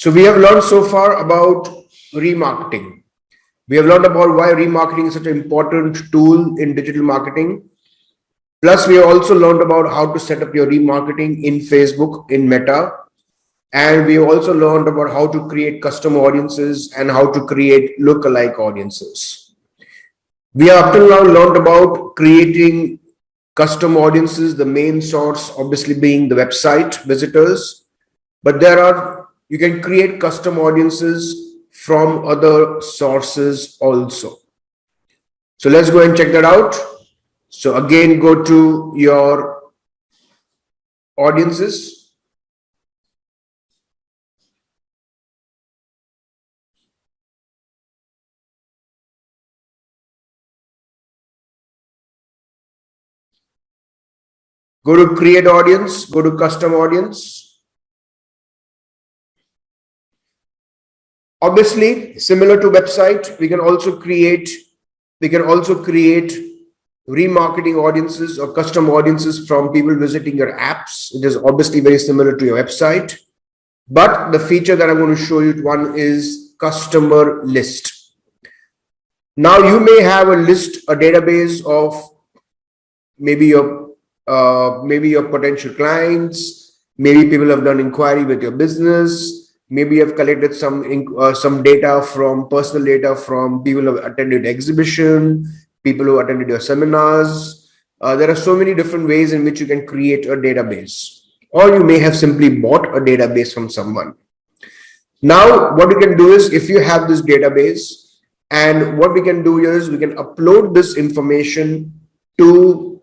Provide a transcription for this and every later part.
So we have learned so far about remarketing. We have learned about why remarketing is such an important tool in digital marketing. Plus, we have also learned about how to set up your remarketing in Facebook, in Meta. And we have also learned about how to create custom audiences and how to create lookalike audiences. We have up till now learned about creating custom audiences, the main source obviously being the website visitors. But you can create custom audiences from other sources also. So let's go and check that out. So again, go to your audiences. Go to create audience, go to custom audience. Obviously, similar to website, we can also create remarketing audiences or custom audiences from people visiting your apps. It is obviously very similar to your website. But the feature that I'm going to show you one is customer list. Now you may have a list, a database of maybe your potential clients, maybe people have done inquiry with your business, maybe you have collected some data from personal data from people who have attended exhibition, people who attended your seminars. There are so many different ways in which you can create a database, or you may have simply bought a database from someone. Now, what you can do is, if you have this database, and what we can do here is we can upload this information to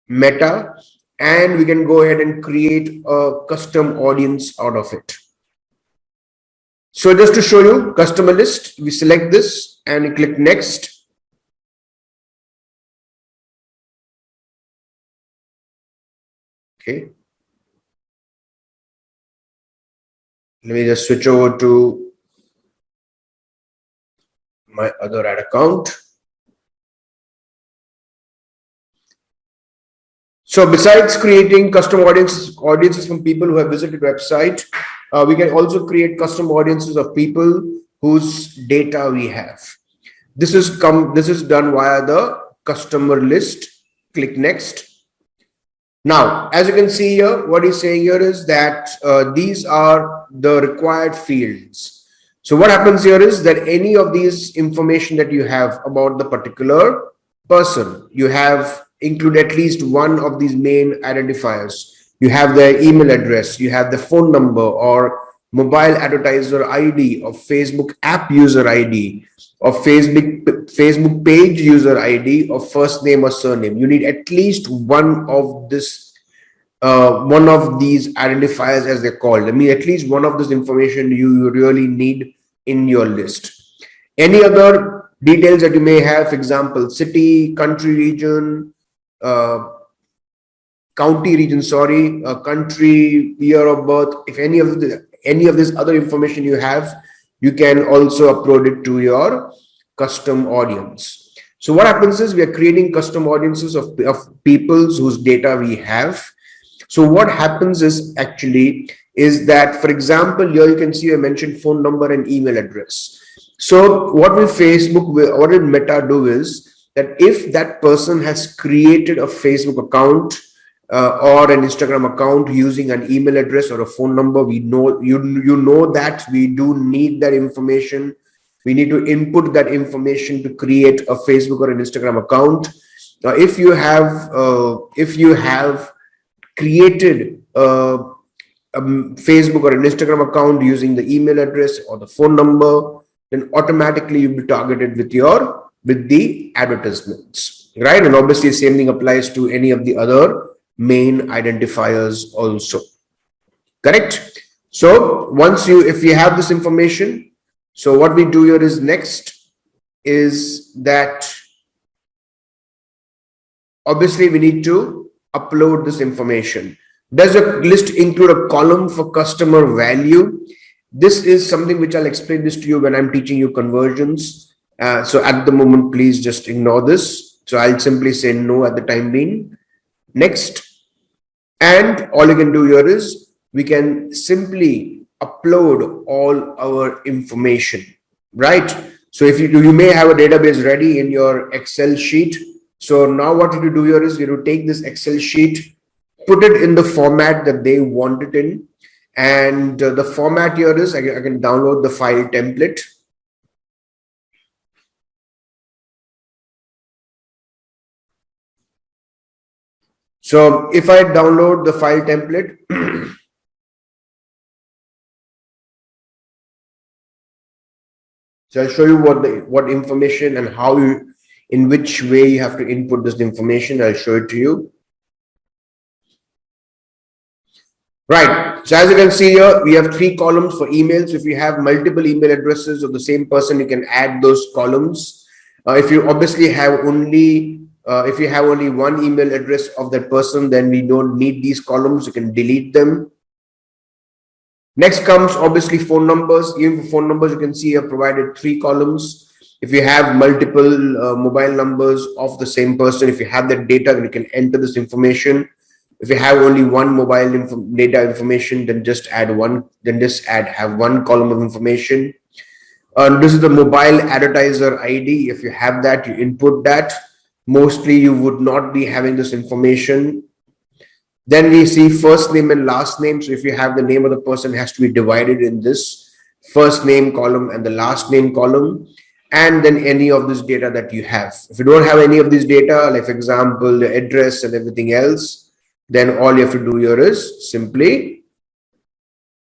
Meta, and we can go ahead and create a custom audience out of it. So just to show you customer list, we select this and we click next. Okay. Let me just switch over to my other ad account. So besides creating custom audiences from people who have visited website, we can also create custom audiences of people whose data we have. This is done via the customer list. Click next. Now, as you can see here, what he's saying here is that these are the required fields. So what happens here is that any of these information that you have about the particular person, you have include at least one of these main identifiers. You have their email address, you have the phone number or mobile advertiser ID or Facebook app user ID or Facebook page user ID or first name or surname. You need at least one of these identifiers, as they're called. I mean, at least one of this information you really need in your list. Any other details that you may have, for example, city, country, region, county region, country, year of birth. If any of this other information you have, you can also upload it to your custom audience. So what happens is we are creating custom audiences of people whose data we have. So what happens is that, for example, here you can see I mentioned phone number and email address. So what will Meta do is that if that person has created a Facebook account or an Instagram account using an email address or a phone number, we know that we do need that information. We need to input that information to create a Facebook or an Instagram account. If you have created a Facebook or an Instagram account using the email address or the phone number, then automatically you'll be targeted with the advertisements, right? And obviously same thing applies to any of the other main identifiers also, correct? So if you have this information, so what we do here is next is that obviously we need to upload this information. Does a list include a column for customer value? This is something which I'll explain this to you when I'm teaching you conversions. So at the moment, please just ignore this. So I'll simply say no at the time being. Next. And all you can do here is we can simply upload all our information, right? So if you may have a database ready in your Excel sheet. So now what you do here is you take this Excel sheet, put it in the format that they want it in. And the format here is, I can download the file template. So if I download the file template, so I'll show you what information and how you, in which way you have to input this information. I'll show it to you. Right. So as you can see here, we have 3 columns for emails. If you have multiple email addresses of the same person, you can add those columns. If you obviously have only if you have only one email address of that person, then we don't need these columns. You can delete them. Next comes obviously phone numbers. Even for phone numbers, you can see I've provided 3 columns. If you have multiple mobile numbers of the same person, if you have that data, then you can enter this information. If you have only one mobile data information, then just add one. Then just have one column of information. This is the mobile advertiser ID. If you have that, you input that. Mostly you would not be having this information. Then we see first name and last name. So if you have the name of the person, it has to be divided in this first name column and the last name column. And then any of this data that you have. If you don't have any of this data, like for example, the address and everything else, then all you have to do here is simply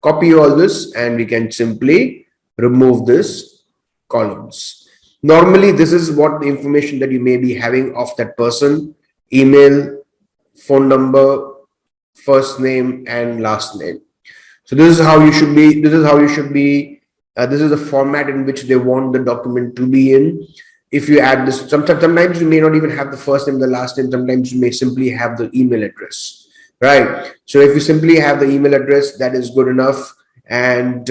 copy all this and we can simply remove this columns. Normally, this is what the information that you may be having of that person: email, phone number, first name, and last name. So this is how you should be. This is how you should be. This is the format in which they want the document to be in. If you add this, sometimes you may not even have the first name, the last name. Sometimes you may simply have the email address, right? So if you simply have the email address, that is good enough, and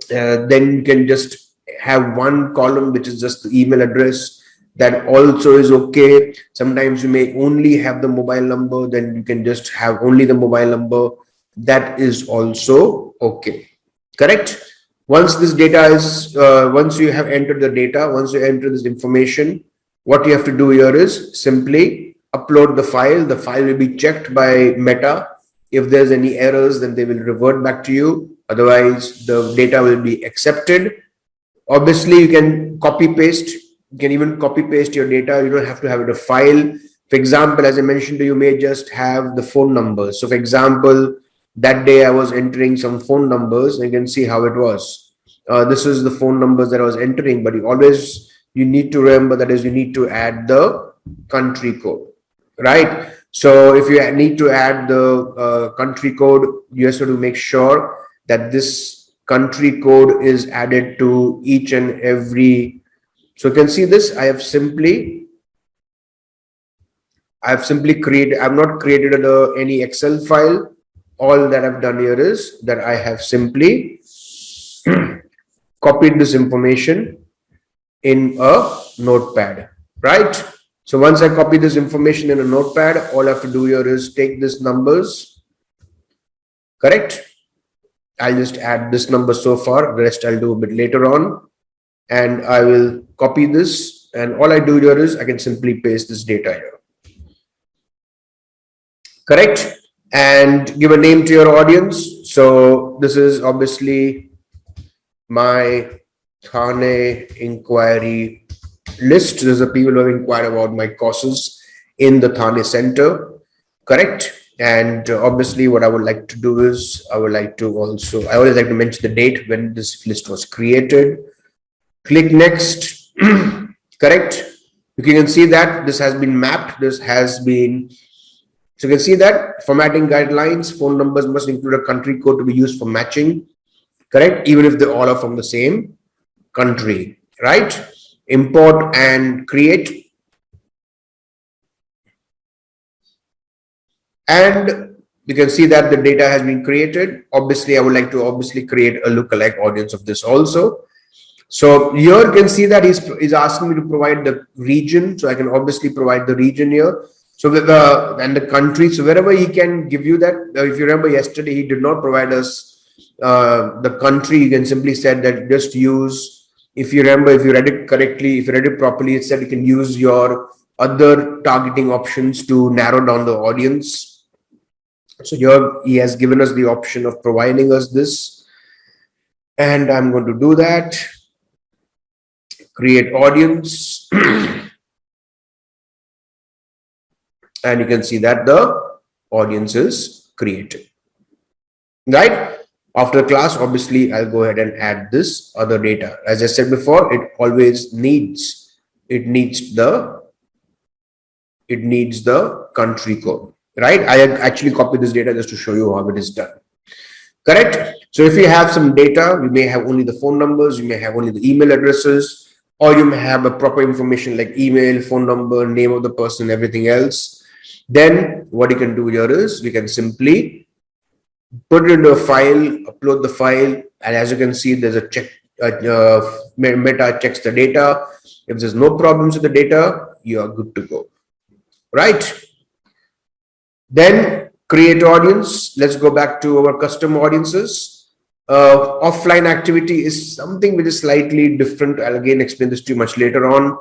then you can just have one column which is just the email address. That also is okay. Sometimes you may only have the mobile number, then you can just have only the mobile number. That is also okay. Correct? Once this data is, once you have entered the data, once you enter this information, what you have to do here is simply upload the file. The file will be checked by Meta. If there's any errors, then they will revert back to you. Otherwise, the data will be accepted. Obviously, you can copy paste. You can even copy paste your data. You don't have to have it a file. For example, as I mentioned to you, may just have the phone numbers. So for example, that day I was entering some phone numbers. You can see how it was. This is the phone numbers that I was entering, but you need to remember that is you need to add the country code, right? So if you need to add the country code, you have to make sure that this country code is added to each and every. So you can see this. I have simply created. I've not created any Excel file. All that I've done here is that I have simply copied this information in a notepad, right? So once I copy this information in a notepad, all I have to do here is take these numbers, correct? I'll just add this number so far. The rest I'll do a bit later on. And I will copy this. And all I do here is I can simply paste this data here. Correct? And give a name to your audience. So this is obviously my Thane inquiry list. There's the people who have inquired about my courses in the Thane Center. Correct? And obviously what I would like to do is I always like to mention the date when this list was created. Click next. Correct? You can see that this has been mapped. So you can see that formatting guidelines, phone numbers must include a country code to be used for matching. Correct? Even if they all are from the same country, right? Import and create. And you can see that the data has been created. Obviously, I would like to create a lookalike audience of this also. So here you can see that he's asking me to provide the region. So I can obviously provide the region here. So and the country. So wherever he can give you that. If you remember yesterday, he did not provide us The country, you can simply set that just use, if you remember, if you read it correctly, if you read it properly, it said you can use your other targeting options to narrow down the audience. So here he has given us the option of providing us this, and I'm going to do that. Create audience. And you can see that the audience is created. Right? After class, obviously, I'll go ahead and add this other data. As I said before, it always needs, it needs the country code, right? I actually copied this data just to show you how it is done. Correct? So if you have some data, you may have only the phone numbers, you may have only the email addresses, or you may have a proper information like email, phone number, name of the person, everything else. Then what you can do here is we can simply put it into a file, upload the file, and as you can see, there's a check, Meta checks the data. If there's no problems with the data, you are good to go, right? Then create audience. Let's go back to our custom audiences. Offline activity is something which is slightly different. I'll again explain this to you much later on.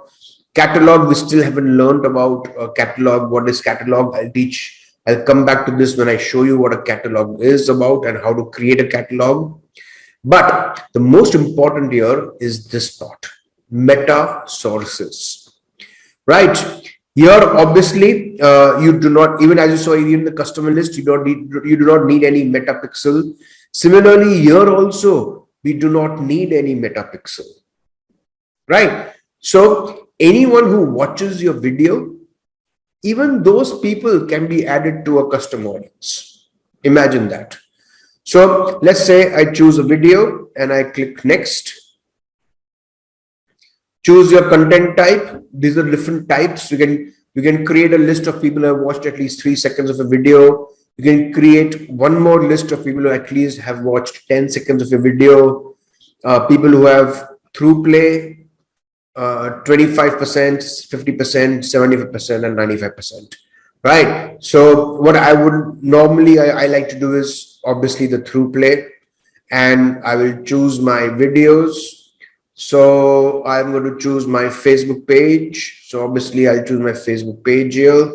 Catalog, we still haven't learned about catalog. What is catalog? I'll come back to this when I show you what a catalog is about and how to create a catalog. But the most important here is this part, meta sources, right? Here, obviously, you do not, even as you saw in the customer list, you do not need any metapixel. Similarly, here also, we do not need any metapixel, right? So anyone who watches your video, even those people can be added to a custom audience. Imagine that. So let's say I choose a video and I click next. Choose your content type. These are different types. You can create a list of people who have watched at least 3 seconds of a video. You can create one more list of people who at least have watched 10 seconds of a video. People who have through play, 25%, 50%, 75%, and 95%. Right. So what I would normally I like to do is obviously the through play, and I will choose my videos. So I'm going to choose my Facebook page. So obviously I'll choose my Facebook page here.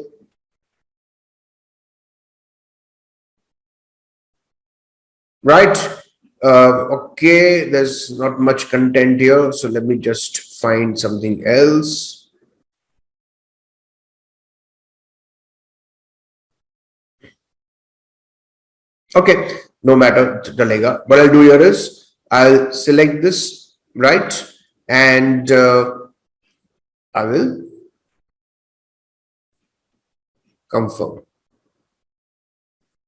Right. Okay, there's not much content here. So let me just find something else. Okay, no matter, chalega. What I'll do here is I'll select this, right? And I will confirm.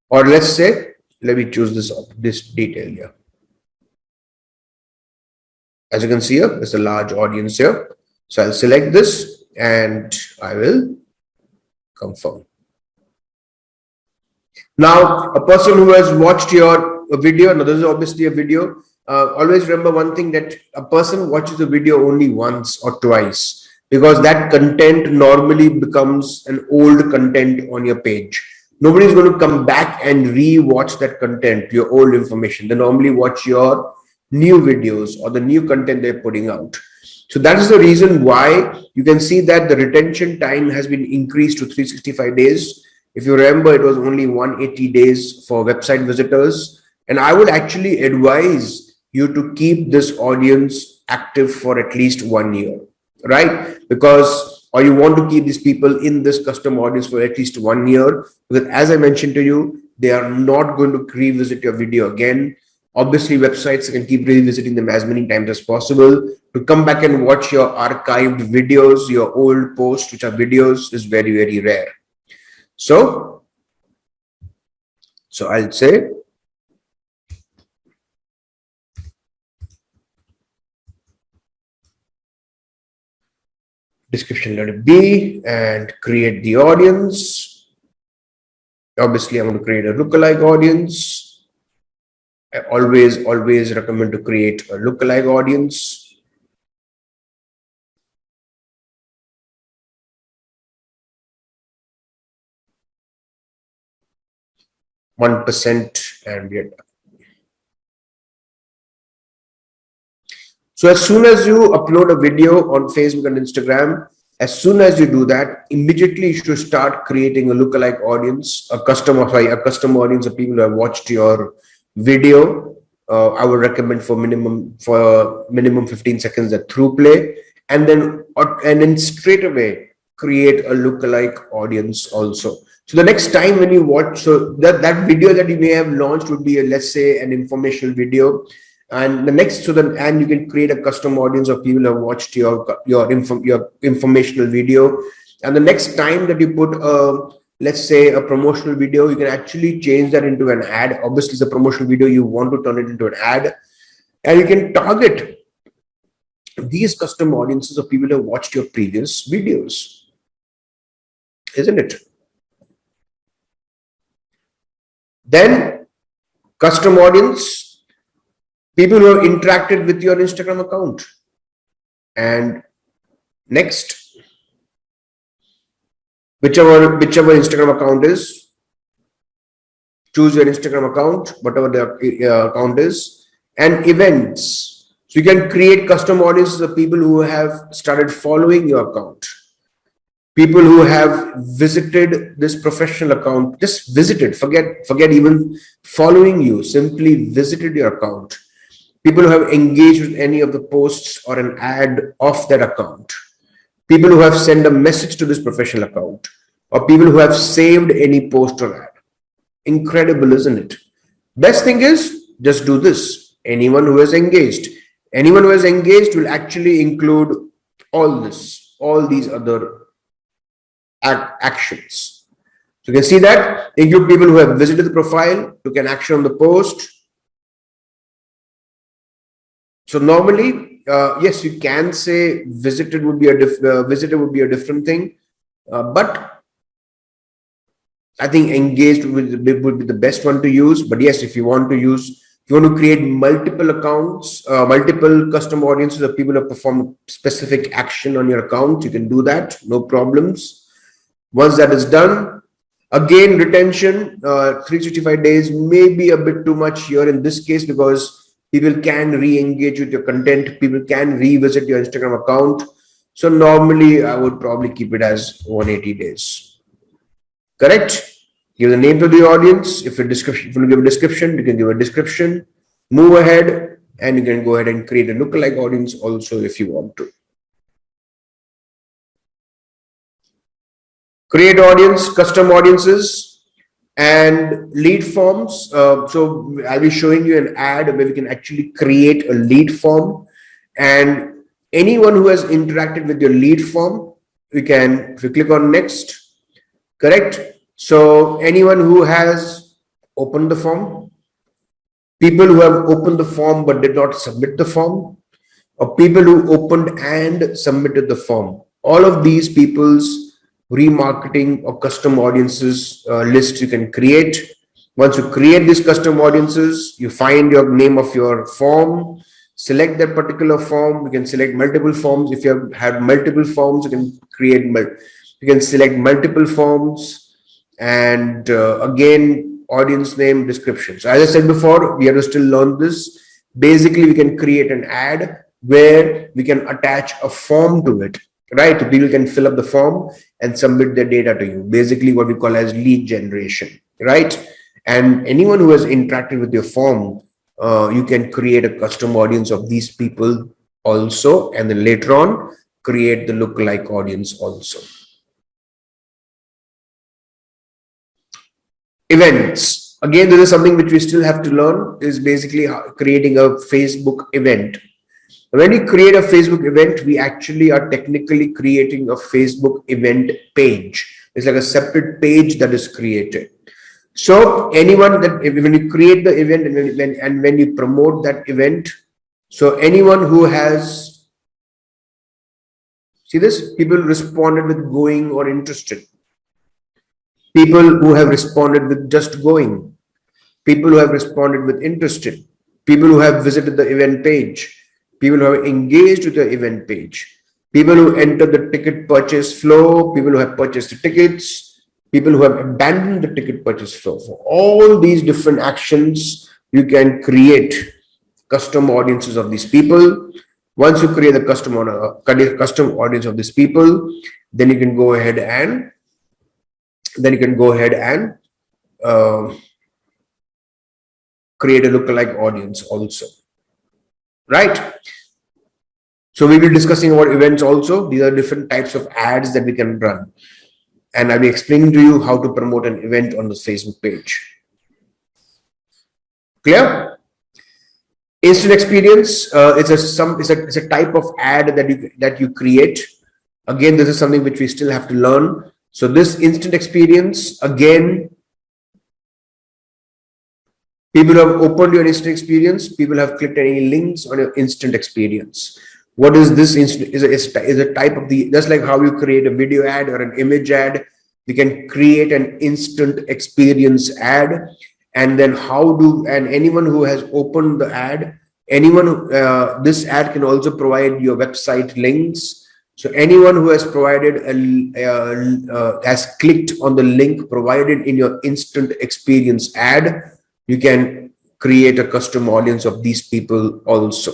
Or let's say, let me choose this detail here. As you can see here, there's a large audience here. So I'll select this and I will confirm. Now, a person who has watched your video, now this is obviously a video. Always remember one thing, that a person watches a video only once or twice, because that content normally becomes an old content on your page. Nobody is going to come back and re-watch that content, your old information. They normally watch your new videos or the new content they're putting out. So that is the reason why you can see that the retention time has been increased to 365 days. If you remember, it was only 180 days for website visitors. And I would actually advise you to keep this audience active for at least 1 year, right? Because, or you want to keep these people in this custom audience for at least 1 year, because as I mentioned to you, they are not going to revisit your video again. Obviously, websites can keep revisiting them as many times as possible. To come back and watch your archived videos, your old posts, which are videos, is very, very rare. So I'll say description, let it be, and create the audience. Obviously, I'm going to create a lookalike audience. I always recommend to create a lookalike audience. %, and we are done. So as soon as you upload a video on Facebook and Instagram, as soon as you do that, immediately you should start creating a lookalike audience, a custom audience of people who have watched your video. I would recommend for minimum 15 seconds at through play, and then straight away create a lookalike audience also. So the next time when you watch, so that video that you may have launched would be let's say an informational video, and and you can create a custom audience of people who have watched your informational video. And the next time that you put let's say a promotional video, you can actually change that into an ad. Obviously it's a promotional video, you want to turn it into an ad, and you can target these custom audiences of people who have watched your previous videos, isn't it? Then custom audience, people who have interacted with your Instagram account. And next, whichever Instagram account is, choose your Instagram account, whatever the account is, and events. So you can create custom audiences of people who have started following your account, people who have visited this professional account, just visited, forget even following you, simply visited your account. People who have engaged with any of the posts or an ad of that account. People who have sent a message to this professional account, or people who have saved any post or ad. Incredible, isn't it? Best thing is, just do this. Anyone who has engaged. Anyone who has engaged will actually include all these other actions. So you can see that include people who have visited the profile, took an action on the post. So normally, yes, you can say visited would be a different thing, but I think engaged would be the best one to use. But yes, if you want to create multiple accounts, multiple custom audiences of people who have performed specific action on your account, you can do that, no problems. Once that is done, again, retention, 365 days may be a bit too much here in this case, because people can re-engage with your content. People can revisit your Instagram account. So normally I would probably keep it as 180 days. Correct? Give the name to the audience. If you give a description, you can give a description. Move ahead, and you can go ahead and create a lookalike audience also if you want to. Create audience, custom audiences, and lead forms. So I'll be showing you an ad where we can actually create a lead form, and anyone who has interacted with your lead form, if you click on next, correct? So anyone who has opened the form, people who have opened the form but did not submit the form, or people who opened and submitted the form, all of these people's remarketing or custom audiences list you can create. Once you create these custom audiences, you find your name of your form, select that particular form. You can select multiple forms. If you have multiple forms, you can select multiple forms, and again, audience name, description. So as I said before, we have to still learn this. Basically, we can create an ad where we can attach a form to it, right? People can fill up the form and submit their data to you. Basically what we call as lead generation, right? And anyone who has interacted with your form, you can create a custom audience of these people also, and then later on create the lookalike audience also. Events. Again, this is something which we still have to learn, is basically creating a Facebook event. When we create a Facebook event, we actually are technically creating a Facebook event page. It's like a separate page that is created. So anyone that, when you create the event and when you promote that event, so anyone who has, see this, people responded with going or interested. People who have responded with just going. People who have responded with interested. People who have visited the event page. People who have engaged with the event page, people who entered the ticket purchase flow, people who have purchased the tickets, people who have abandoned the ticket purchase flow. For all these different actions, you can create custom audiences of these people. Once you create the custom audience of these people, then you can go ahead and create a lookalike audience also, right? So we will be discussing about events also. These are different types of ads that we can run, and I'll be explaining to you how to promote an event on the Facebook page. Clear? Instant experience. It's a type of ad that you create. Again, this is something which we still have to learn. So this instant experience, again, people have opened your instant experience. People have clicked any links on your instant experience. What is this instant? Is a type of just like how you create a video ad or an image ad, we can create an instant experience ad. And then anyone who has opened the ad, this ad can also provide your website links. So anyone who has provided has clicked on the link provided in your instant experience ad, you can create a custom audience of these people also,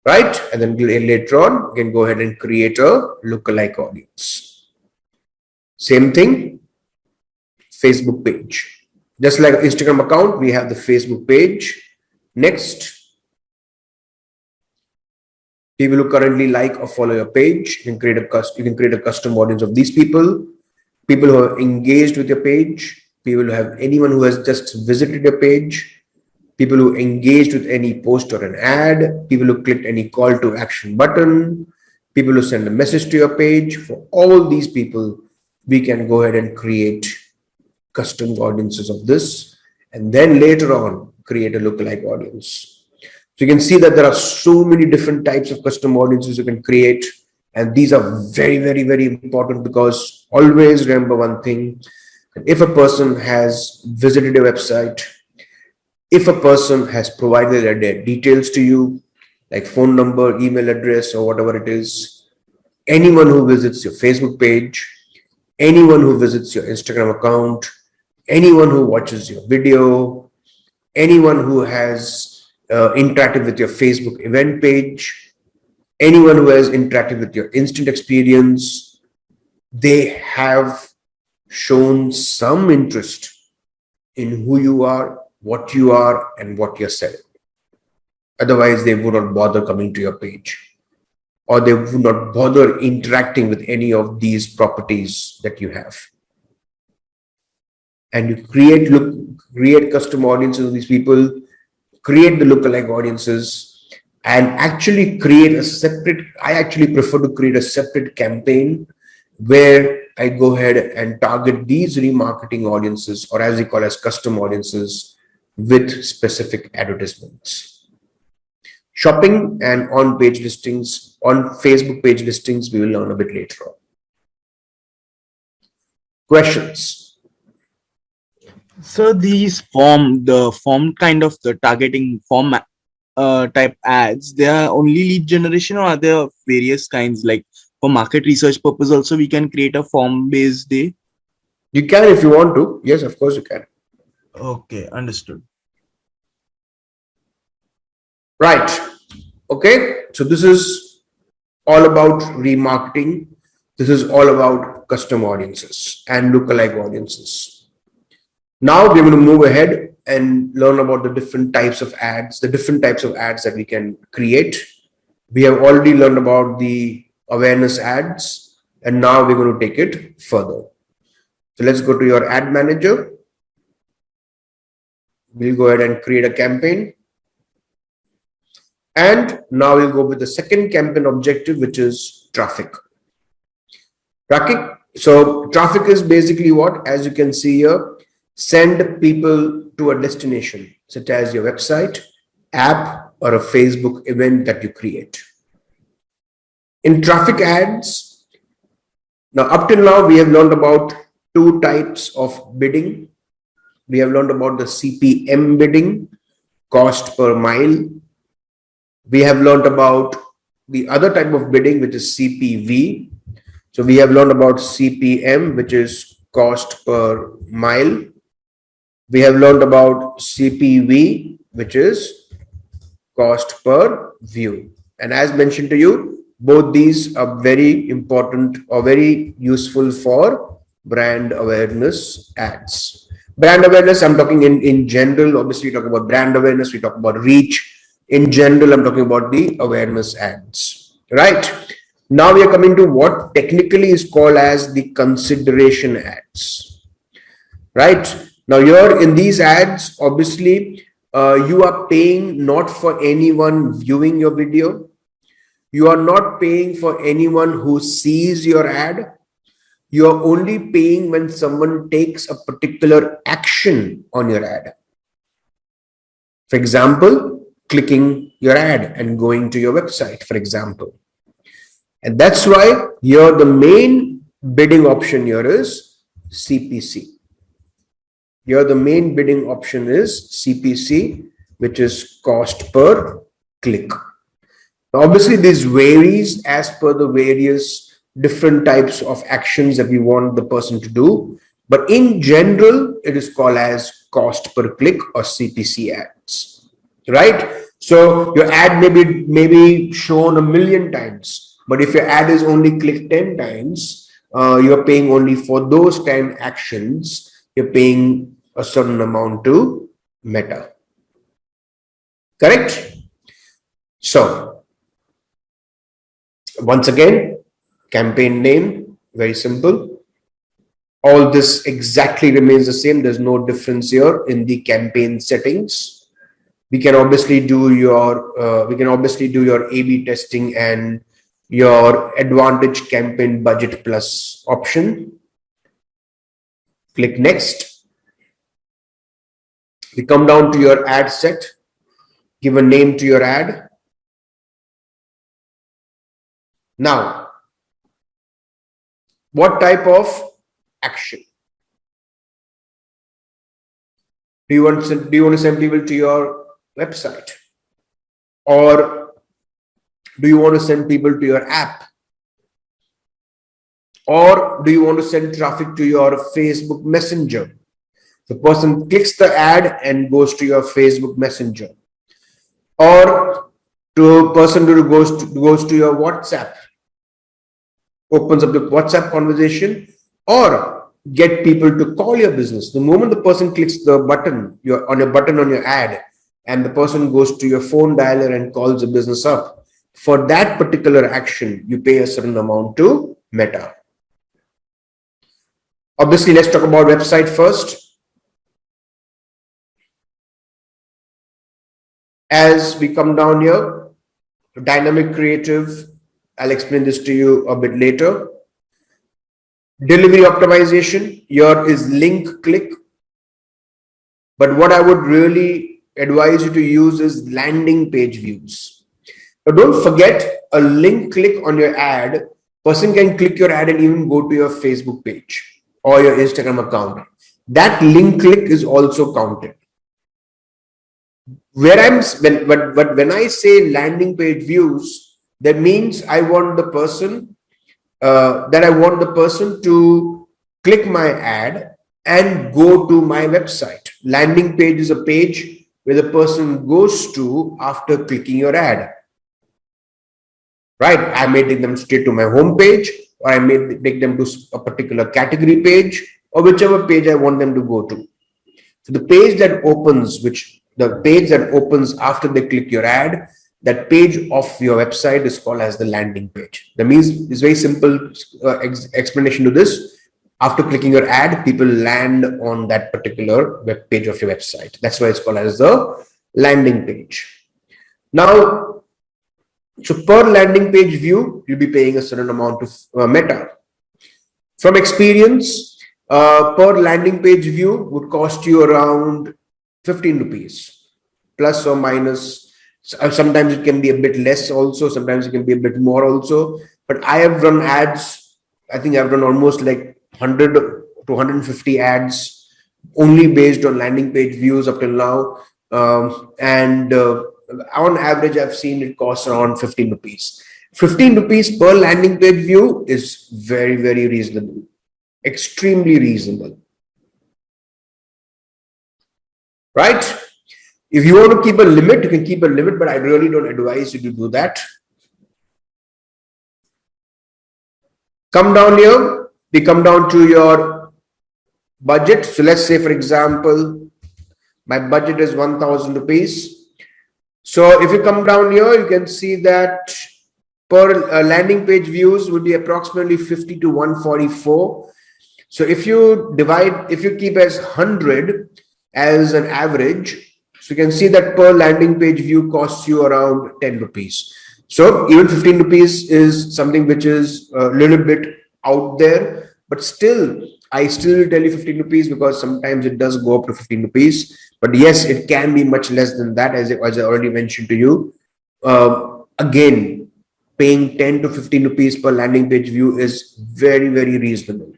right? And then later on, you can go ahead and create a lookalike audience. Same thing, Facebook page. Just like Instagram account, we have the Facebook page. Next, people who currently like or follow your page, you can create a custom audience of these people. People who are engaged with your page, anyone who has just visited your page, people who engaged with any post or an ad, people who clicked any call to action button, people who send a message to your page. For all these people, we can go ahead and create custom audiences of this, and then later on create a lookalike audience. So you can see that there are so many different types of custom audiences you can create, and these are very, very, very important, because always remember one thing: if a person has visited your website, if a person has provided their details to you, like phone number, email address, or whatever it is, anyone who visits your Facebook page, anyone who visits your Instagram account, anyone who watches your video, anyone who has interacted with your Facebook event page, anyone who has interacted with your instant experience, they have shown some interest in who you are, what you are, and what you're selling. Otherwise, they would not bother coming to your page, or they would not bother interacting with any of these properties that you have. And you create custom audiences of these people, create the lookalike audiences, and actually I actually prefer to create a separate campaign where I go ahead and target these remarketing audiences, or as we call as custom audiences, with specific advertisements. Shopping and on-page listings, on Facebook page listings, we will learn a bit later on. Questions? So the form kind of the targeting form type ads, they are only lead generation, or are there various kinds, like for market research purpose also we can create a form based day? You can if you want to. Yes, of course you can. Okay, understood. Right. Okay. So this is all about remarketing. This is all about custom audiences and lookalike audiences. Now we're going to move ahead and learn about the different types of ads, that we can create. We have already learned about the awareness ads, and now we're going to take it further. So let's go to your ad manager. We'll go ahead and create a campaign. And now we'll go with the second campaign objective, which is traffic. So traffic is basically what, as you can see here, send people to a destination, such as your website, app, or a Facebook event that you create. In traffic ads, now up till now, we have learned about two types of bidding. We have learned about the CPM bidding, cost per mile. We have learned about the other type of bidding, which is CPV. So we have learned about CPM, which is cost per mile. We have learned about CPV, which is cost per view. And as mentioned to you, both these are very important or very useful for brand awareness ads. Brand awareness, I'm talking in general. Obviously, we talk about brand awareness, we talk about reach. In general, I'm talking about the awareness ads, right? Now we are coming to what technically is called as the consideration ads, right? Now here in these ads, obviously, you are paying not for anyone viewing your video. You are not paying for anyone who sees your ad. You are only paying when someone takes a particular action on your ad. For example, clicking your ad and going to your website, for example. And that's why here the main bidding option here is CPC. Here the main bidding option is CPC, which is cost per click. Obviously, this varies as per the various different types of actions that we want the person to do. But in general, it is called as cost per click or CPC ads, right? So your ad may be shown 1,000,000 times, but if your ad is only clicked 10 times, you're paying only for those 10 actions, you're paying a certain amount to Meta. Correct? So, once again, campaign name, very simple. All this exactly remains the same. There's no difference here in the campaign settings. We can obviously do your A/B testing and your advantage campaign budget plus option. Click next. We come down to your ad set. Give a name to your ad. Now, what type of action? Do you want to send people to your website? Or do you want to send people to your app? Or do you want to send traffic to your Facebook Messenger? The person clicks the ad and goes to your Facebook Messenger. Or to a person who goes to your WhatsApp, opens up the WhatsApp conversation, or get people to call your business. The moment the person clicks the button, on your ad, and the person goes to your phone dialer and calls the business up, for that particular action, you pay a certain amount to Meta. Obviously, let's talk about website first. As we come down here, dynamic creative, I'll explain this to you a bit later. Delivery optimization, here is link click. But what I would really advise you to use is landing page views. But don't forget, a link click on your ad, person can click your ad and even go to your Facebook page or your Instagram account. That link click is also counted. When I say landing page views, that means I want the person to click my ad and go to my website. Landing page is a page where the person goes to after clicking your ad. Right? I may take them straight to my home page, or I may take them to a particular category page, or whichever page I want them to go to. So the page that opens after they click your ad, that page of your website is called as the landing page. That means it's very simple explanation to this. After clicking your ad, people land on that particular web page of your website. That's why it's called as the landing page. Now, so per landing page view, you'll be paying a certain amount of Meta. From experience, per landing page view would cost you around 15 rupees, plus or minus. Sometimes it can be a bit less also, sometimes it can be a bit more also. But I have run ads, I think I've run almost like 100 to 150 ads only based on landing page views up till now. On average, I've seen it cost around 15 rupees. 15 rupees per landing page view is very, very reasonable, extremely reasonable. Right? If you want to keep a limit, you can keep a limit, but I really don't advise you to do that. Come down here, we come down to your budget. So let's say, for example, my budget is 1,000 rupees. So if you come down here, you can see that per landing page views would be approximately 50 to 144. So if you keep as 100 as an average, so you can see that per landing page view costs you around 10 rupees. So even 15 rupees is something which is a little bit out there, but still, I still tell you 15 rupees because sometimes it does go up to 15 rupees. But yes, it can be much less than that, as I already mentioned to you. Again, paying 10 to 15 rupees per landing page view is very, very reasonable.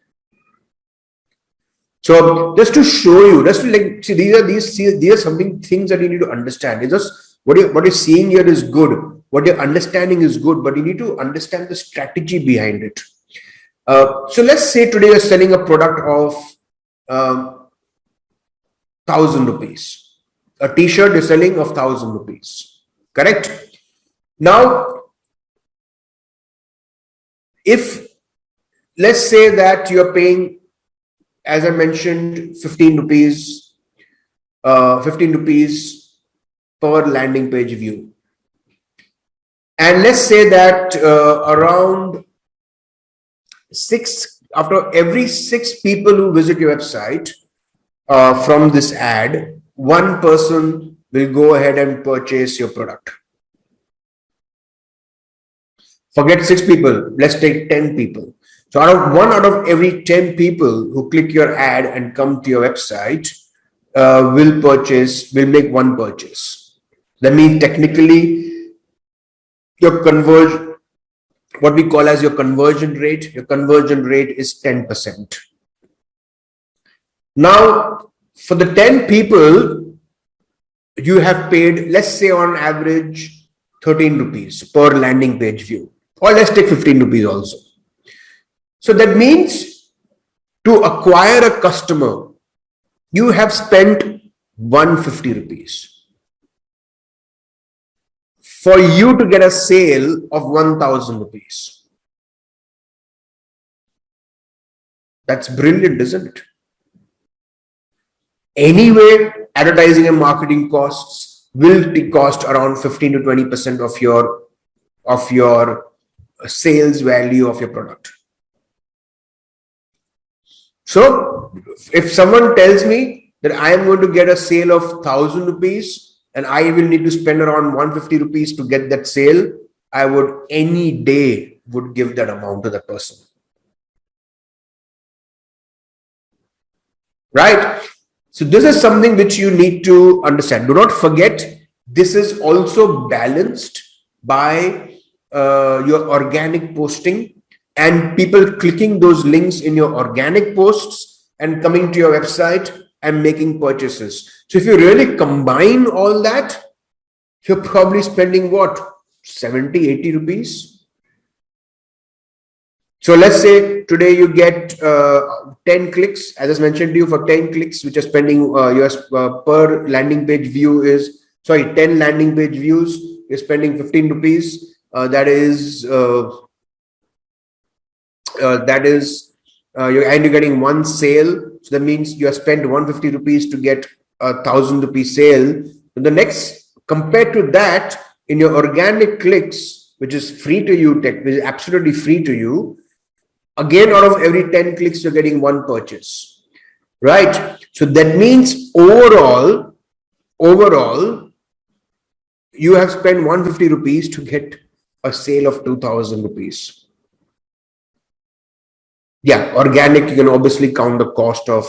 So just to show you, just to like see, these are something things that you need to understand. It's just what you're seeing here is good, what you're understanding is good, but you need to understand the strategy behind it. So let's say today you're selling a product of 1,000 rupees. A t-shirt you're selling of 1,000 rupees. Correct? Now, if let's say that you're paying, as I mentioned, 15 rupees per landing page view. And let's say that around after every 6 people who visit your website from this ad, 1 person will go ahead and purchase your product. Forget 6 people, let's take 10 people. So out of every 10 people who click your ad and come to your website will make 1 purchase. That means technically your conversion, what we call as your conversion rate is 10%. Now, for the 10 people, you have paid, let's say on average, 13 rupees per landing page view. Or let's take 15 rupees also. So that means to acquire a customer, you have spent 150 rupees. For you to get a sale of 1,000 rupees. That's brilliant, isn't it? Anyway, advertising and marketing costs will cost around 15 to 20% of your sales value of your product. So if someone tells me that I am going to get a sale of 1,000 rupees and I will need to spend around 150 rupees to get that sale, I would any day would give that amount to that person. Right? So this is something which you need to understand. Do not forget, this is also balanced by your organic posting and people clicking those links in your organic posts and coming to your website and making purchases. So if you really combine all that, you're probably spending what? 70, 80 rupees. So let's say today you get 10 clicks, as I mentioned to you, for 10 clicks, which are spending per landing page view is, 10 landing page views, you're spending 15 rupees. You're getting 1 sale. So that means you have spent 150 rupees to get a 1,000 rupee sale. So the next, compared to that, in your organic clicks, which is free to you, which is absolutely free to you, again, out of every 10 clicks, you're getting 1 purchase, right? So that means overall, you have spent 150 rupees to get a sale of 2,000 rupees. Yeah, organic, you can obviously count the cost of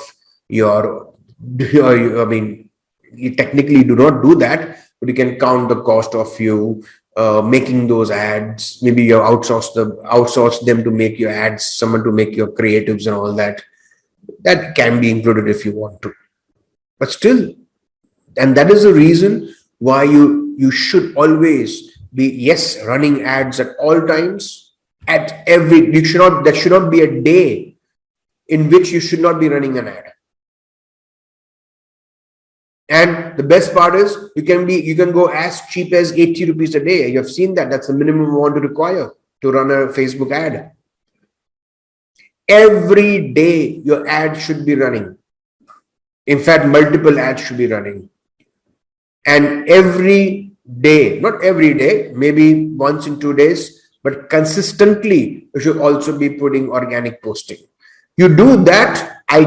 your I mean, you technically do not do that, but you can count the cost of you making those ads. Maybe you outsource them to make your ads, someone to make your creatives and all that. That can be included if you want to. But still, and that is the reason why you should always be, running ads at all times. There should not be a day in which you should not be running an ad. And the best part is you can go as cheap as 80 rupees a day. You have seen that. That's the minimum you want to require to run a Facebook ad. Every day your ad should be running. In fact, multiple ads should be running. And every day, not every day, maybe once in 2 days, but consistently, you should also be putting organic posting. You do that, I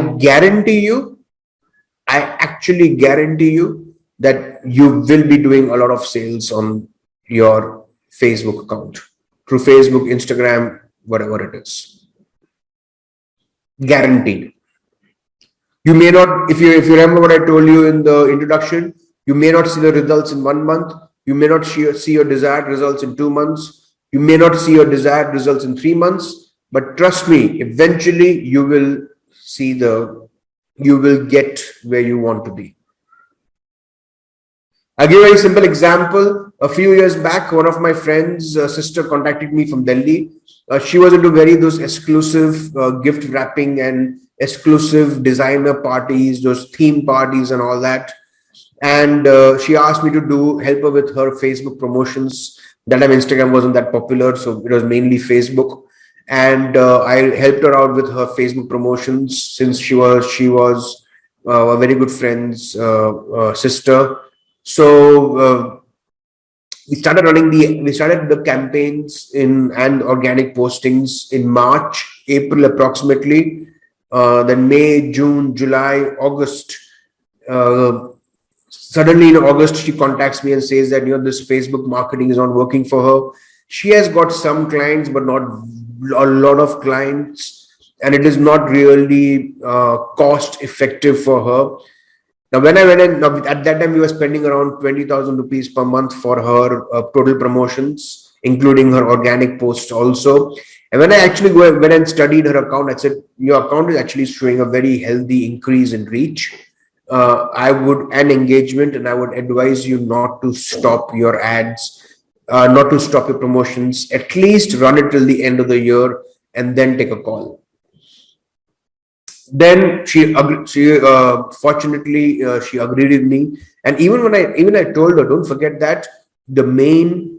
actually guarantee you that you will be doing a lot of sales on your Facebook account through Facebook, Instagram, whatever it is. Guaranteed. You may not, if you remember what I told you in the introduction, you may not see the results in 1 month. You may not see your desired results in 2 months. You may not see your desired results in 3 months. But trust me, eventually you will get where you want to be. I'll give you a very simple example. A few years back, one of my friends' sister contacted me from Delhi. She was into those exclusive gift wrapping and exclusive designer parties, those theme parties and all that. And she asked me to help her with her Facebook promotions. That time Instagram wasn't that popular, so it was mainly Facebook. And I helped her out with her Facebook promotions since she was a very good friend's sister. So we started the campaigns and organic postings in March, April approximately. Then May, June, July, August. Suddenly in August, she contacts me and says that this Facebook marketing is not working for her. She has got some clients, but not a lot of clients, and it is not really cost effective for her. Now, when I went in, at that time, we were spending around 20,000 rupees per month for her total promotions, including her organic posts also. And when I actually went and studied her account, I said, your account is actually showing a very healthy increase in reach. And engagement, and I would advise you not to stop your ads, not to stop your promotions. At least run it till the end of the year and then take a call. Then she fortunately she agreed with me, and even I told her, don't forget that the main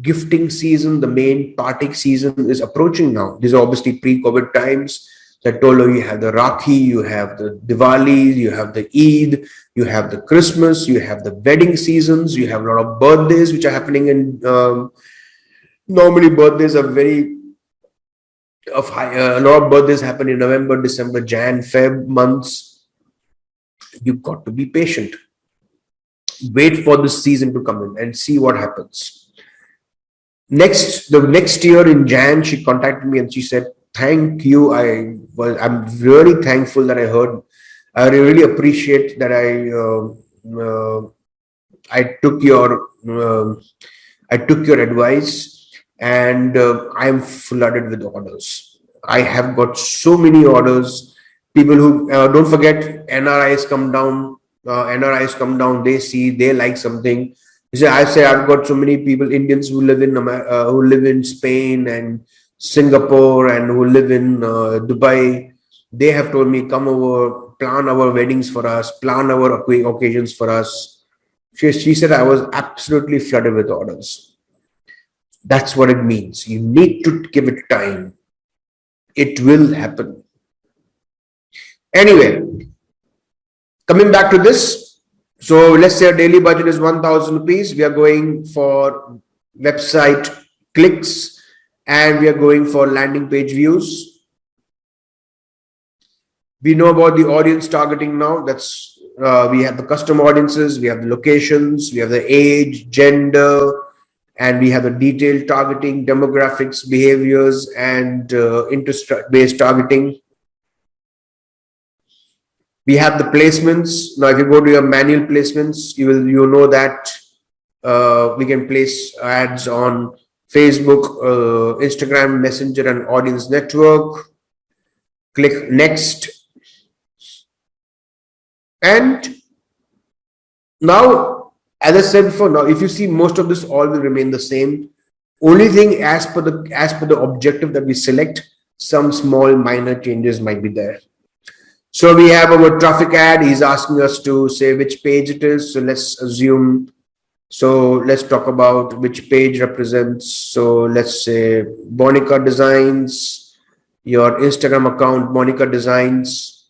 gifting season, the main party season is approaching now. These are obviously pre-COVID times. So I told her, you have the Rakhi, you have the Diwali, you have the Eid, you have the Christmas, you have the wedding seasons, you have a lot of birthdays which are happening in. Normally birthdays are a lot of birthdays happen in November, December, Jan, Feb months. You've got to be patient. Wait for this season to come in and see what happens. The next year in Jan, she contacted me and she said, thank you. I'm really thankful that I heard. I really appreciate that I took your advice, and I'm flooded with orders. I have got so many orders. People who don't forget, NRIs come down. They like something. I've got so many people, Indians who live in Spain and Singapore and who live in Dubai. They have told me, come over, plan our weddings for us, plan our occasions for us. She said I was absolutely flooded with orders. That's what it means. You need to give it time. It will happen. Anyway, coming back to this. So let's say our daily budget is 1,000 rupees. We are going for website clicks, and we are going for landing page views. We know about the audience targeting now. That's we have the custom audiences, we have the locations, we have the age, gender, and we have the detailed targeting, demographics, behaviors, and interest-based targeting. We have the placements. Now, if you go to your manual placements, you know that we can place ads on Facebook, Instagram, Messenger, and Audience Network. Click Next. And now, as I said before, now if you see, most of this all will remain the same. Only thing, as per the objective that we select, some small minor changes might be there. So we have our traffic ad. He's asking us to say which page it is. So let's assume. So let's talk about which page represents. So let's say Bonica Designs, your Instagram account, Bonica Designs.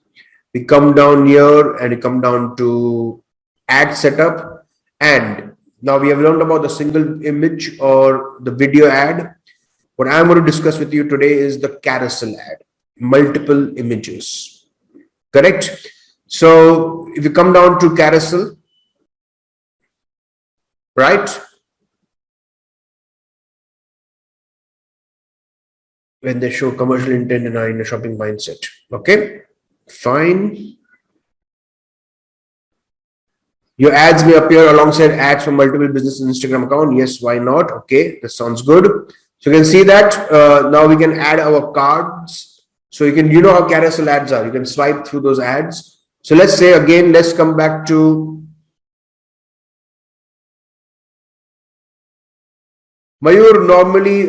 We come down here and we come down to ad setup. And now we have learned about the single image or the video ad. What I'm going to discuss with you today is the carousel ad, multiple images. Correct? So if you come down to carousel, right? When they show commercial intent and are in a shopping mindset. Okay, fine. Your ads may appear alongside ads from multiple business Instagram account. Yes, why not? Okay, that sounds good. So you can see that now we can add our cards. So you can, you know how carousel ads are. You can swipe through those ads. So let's say again, let's come back to Mayur. Normally,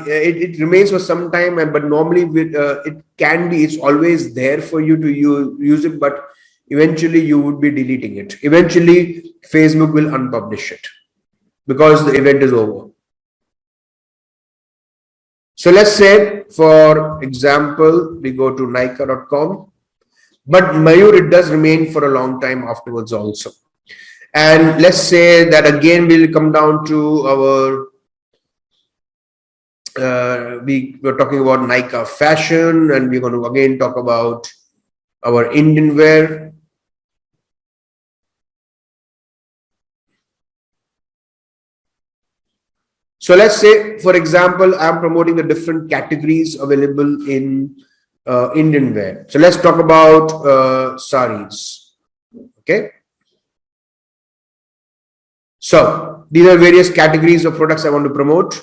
it remains for some time, but normally it can be, it's always there for you to use it, but eventually you would be deleting it. Eventually, Facebook will unpublish it because the event is over. So let's say, for example, we go to Nika.com, but Mayur, it does remain for a long time afterwards also. And let's say that again, we'll come down to our we were talking about Nika fashion, and we're going to again talk about our Indian wear. So let's say, for example, I'm promoting the different categories available in Indian wear. So let's talk about saris. Okay. So these are various categories of products I want to promote.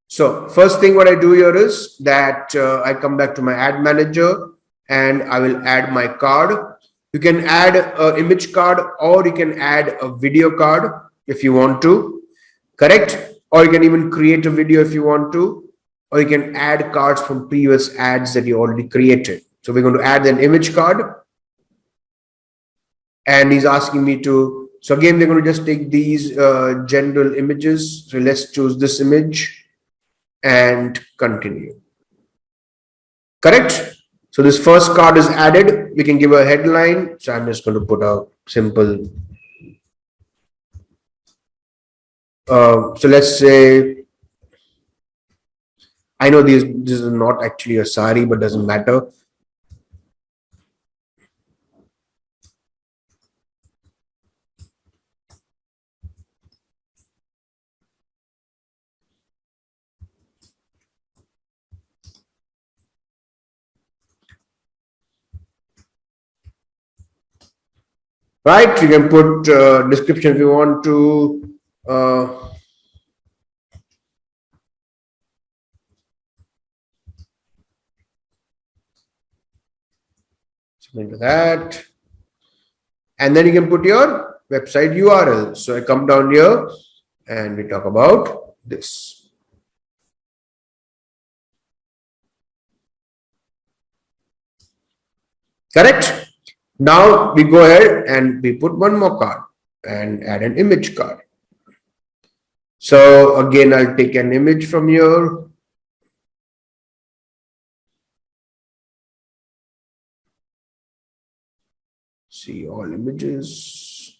So first thing what I do here is that I come back to my ad manager and I will add my card. You can add an image card or you can add a video card if you want to, correct? Or you can even create a video if you want to, or you can add cards from previous ads that you already created. So we're going to add an image card and he's asking me to, so again, we're going to just take these general images. So let's choose this image and continue. Correct? So this first card is added. We can give a headline. So I'm just going to put a simple. So let's say, I know this is not actually a sari, but doesn't matter. Right? You can put description if you want to. Something like that. And then you can put your website URL. So I come down here and we talk about this. Correct? Now we go ahead and we put one more card and add an image card. So again, I'll take an image from here. See all images.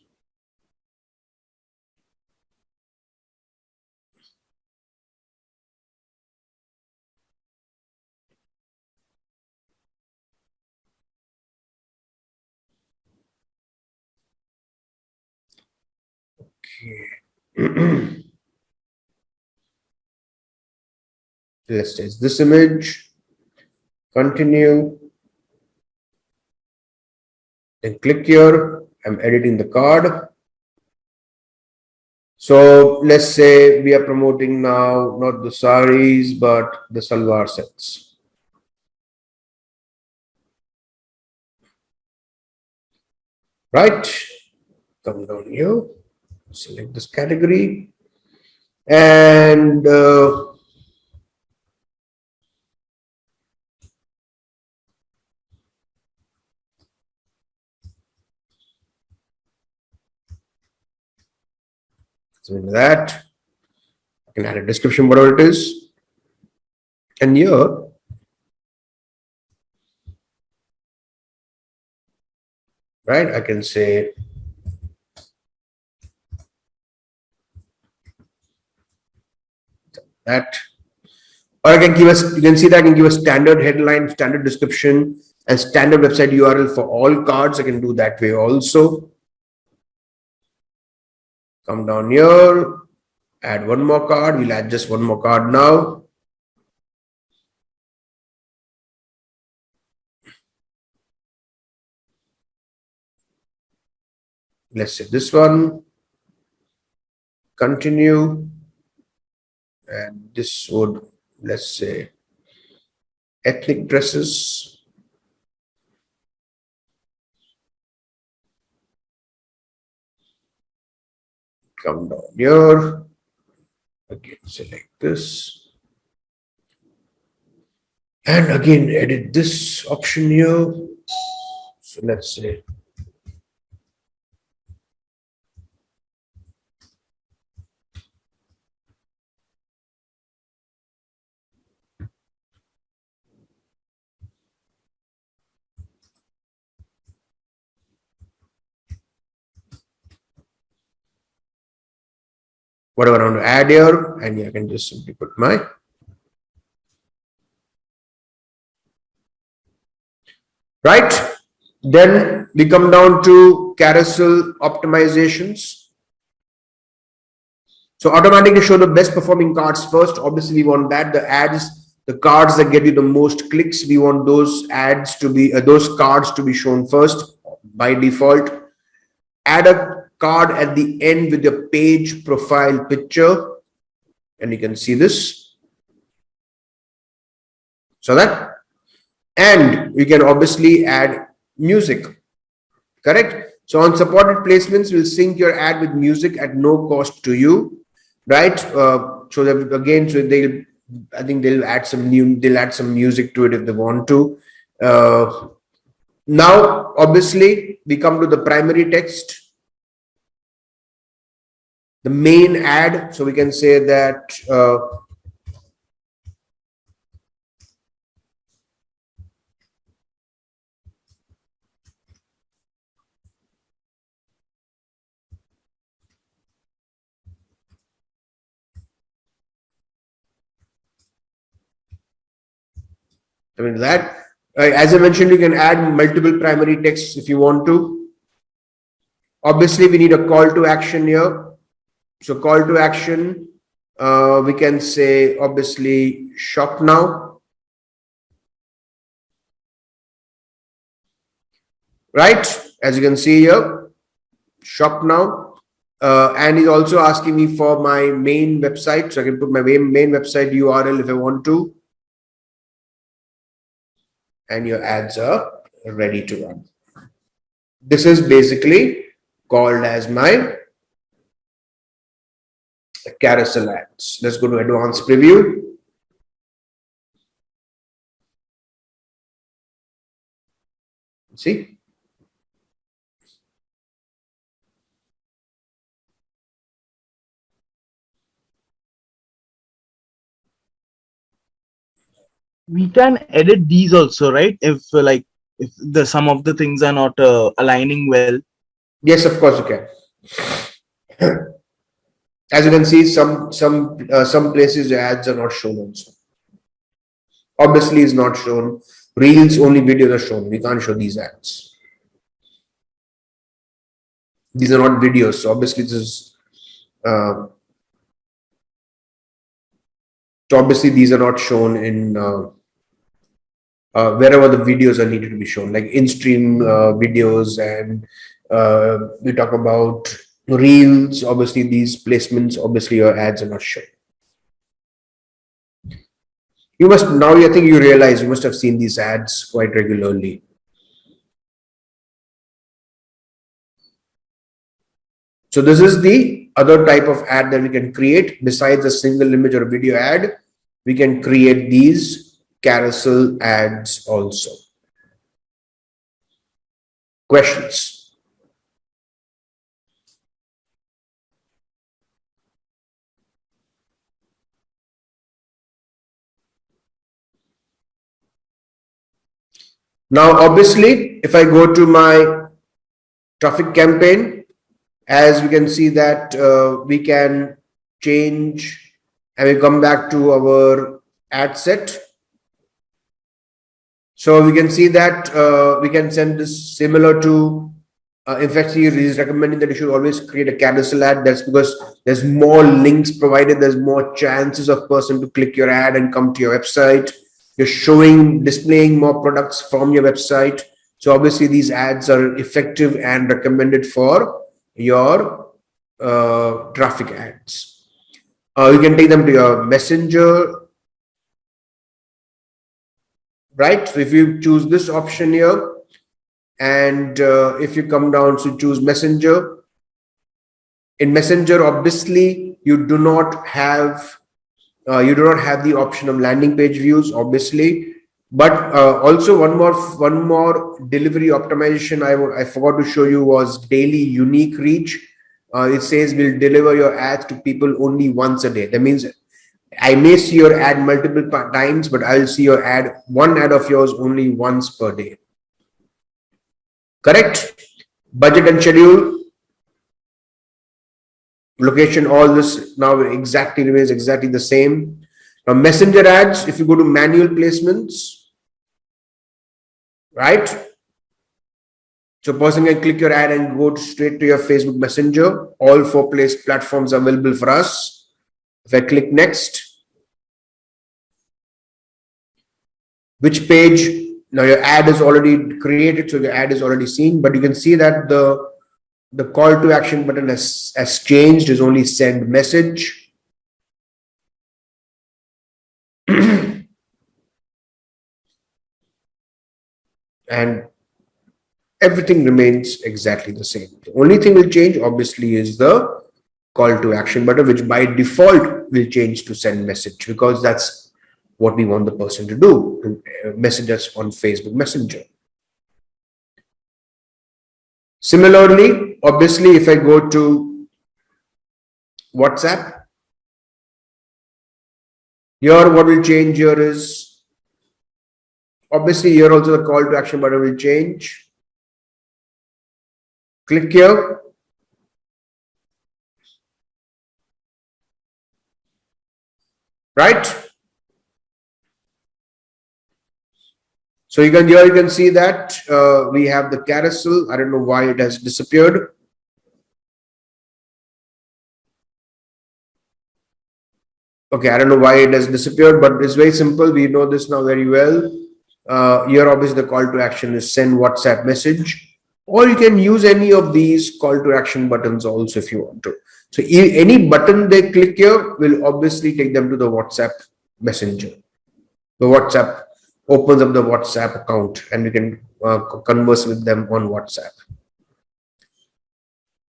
Okay. Let's take this image, continue, then click here. I'm editing the card. So let's say we are promoting now not the saris but the salwar sets. Right? Come down here, select this category, and So in that, I can add a description, whatever it is. And here, right, I can say that, or I can give us, you can see that I can give a standard headline, standard description, and standard website URL for all cards. I can do that way also. Come down here, add one more card. We'll add just one more card now. Let's say this one. Continue. And this would, let's say, ethnic dresses. Come down here. Again, select this. And again, edit this option here. So let's say whatever I want to add here, and I can just simply put my right. Then we come down to carousel optimizations. So automatically show the best performing cards first. Obviously, we want that. The ads, the cards that get you the most clicks, we want those ads to be, those cards to be shown first by default. Add a card at the end with your page profile picture. And you can see this. So that. And we can obviously add music. Correct? So on supported placements, we'll sync your ad with music at no cost to you. Right? So that again, so they'll, I think they'll add some music to it if they want to. Now, obviously, we come to the primary text, the main ad. So we can say that I mean that, as I mentioned, you can add multiple primary texts if you want to. Obviously, we need a call to action here. So call to action, we can say obviously shop now. Right? As you can see here, shop now. And he's also asking me for my main website. So I can put my main website URL if I want to. And your ads are ready to run. This is basically called as my carousel ads. Let's go to advanced preview. See? We can edit these also, right? If like if the some of the things are not aligning well. Yes, of course you can. As you can see, some places the ads are not shown also. Obviously, is not shown. Reels only videos are shown. We can't show these ads. These are not videos. So obviously, this is. So obviously, these are not shown in wherever the videos are needed to be shown, like in-stream videos, and we talk about reels. Obviously, these placements, obviously, your ads are not shown. You must now. I think you realize you must have seen these ads quite regularly. So this is the other type of ad that we can create. Besides a single image or video ad, we can create these carousel ads also. Questions? Now, obviously, if I go to my traffic campaign, as we can see that we can change, and we come back to our ad set. So we can see that we can send this similar to, in fact, he is recommending that you should always create a carousel ad. That's because there's more links provided. There's more chances of person to click your ad and come to your website. You're displaying more products from your website. So obviously these ads are effective and recommended for your traffic ads. You can take them to your messenger, right? So if you choose this option here, and if you come down to choose messenger, in messenger, obviously you do not have the option of landing page views, obviously, but also one more delivery optimization I forgot to show you was daily unique reach. It says we'll deliver your ads to people only once a day. That means I may see your ad multiple times, but I'll see your one ad of yours only once per day. Correct? Budget and schedule, location, all this now remains exactly the same. Now, messenger ads, if you go to manual placements, right? So person can click your ad and go straight to your Facebook Messenger. All 4 platforms are available for us. If I click next, which page? Now your ad is already created, so the ad is already seen, but you can see that the call to action button has changed, is only send message. And everything remains exactly the same. The only thing will change, obviously, is the call to action button, which by default will change to send message, because that's what we want the person to do, to message us on Facebook Messenger. Similarly, obviously, if I go to WhatsApp, here what will change here is, obviously here also the call to action button will change. Click here. Right? So you can see that we have the carousel. I don't know why it has disappeared. Okay, I don't know why it has disappeared, but it's very simple. We know this now very well. Here, obviously, the call to action is send WhatsApp message, or you can use any of these call to action buttons also if you want to. So any button they click here will obviously take them to the WhatsApp Messenger. The WhatsApp opens up the WhatsApp account, and we can converse with them on WhatsApp.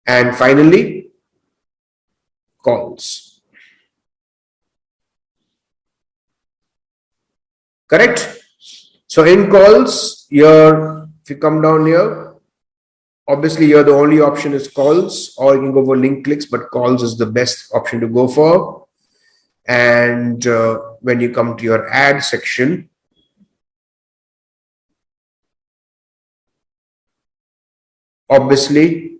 And finally, calls. Correct? So in calls, here, if you come down here, obviously here the only option is calls, or you can go for link clicks, but calls is the best option to go for. And when you come to your ad section, obviously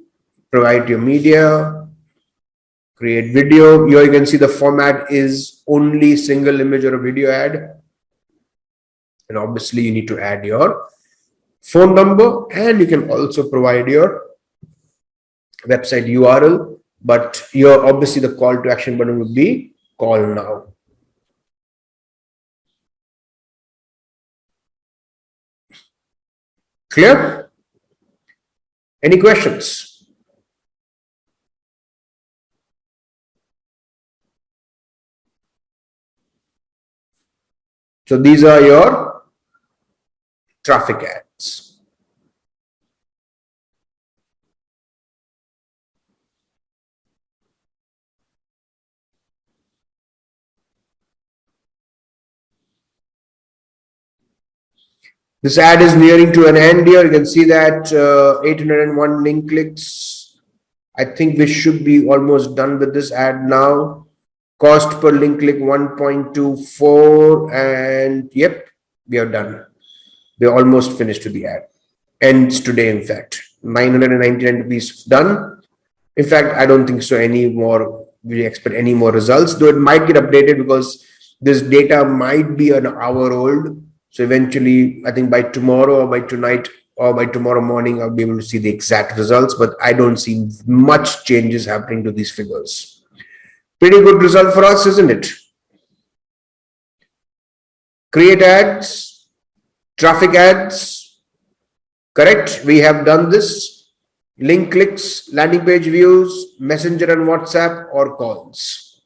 provide your media, create video. Here you can see the format is only single image or a video ad. And obviously you need to add your phone number, and you can also provide your website URL, but your obviously the call to action button would be call now. Clear? Any questions? So these are your traffic ads. This ad is nearing to an end here. You can see that 801 link clicks. I think we should be almost done with this ad now. Cost per link click 1.24, and yep, we are done. We're almost finished with the ad. Ends today, in fact. 999 rupees done. In fact, I don't think so anymore. We expect any more results, though it might get updated because this data might be an hour old. So eventually, I think by tomorrow or by tonight or by tomorrow morning, I'll be able to see the exact results, but I don't see much changes happening to these figures. Pretty good result for us, isn't it? Create ads, traffic ads, correct? We have done this. Link clicks, landing page views, messenger and WhatsApp or calls.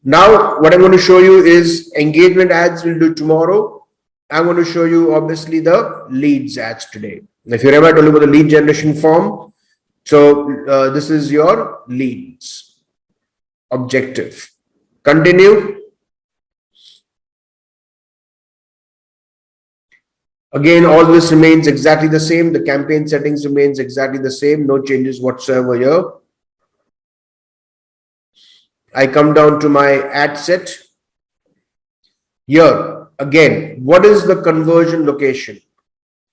Now, what I'm going to show you is engagement ads we'll do tomorrow. I'm going to show you obviously the leads ads today. If you remember, I told you about the lead generation form. So this is your leads objective. Continue. Again, all this remains exactly the same. The campaign settings remains exactly the same. No changes whatsoever here. I come down to my ad set. Here, again, what is the conversion location?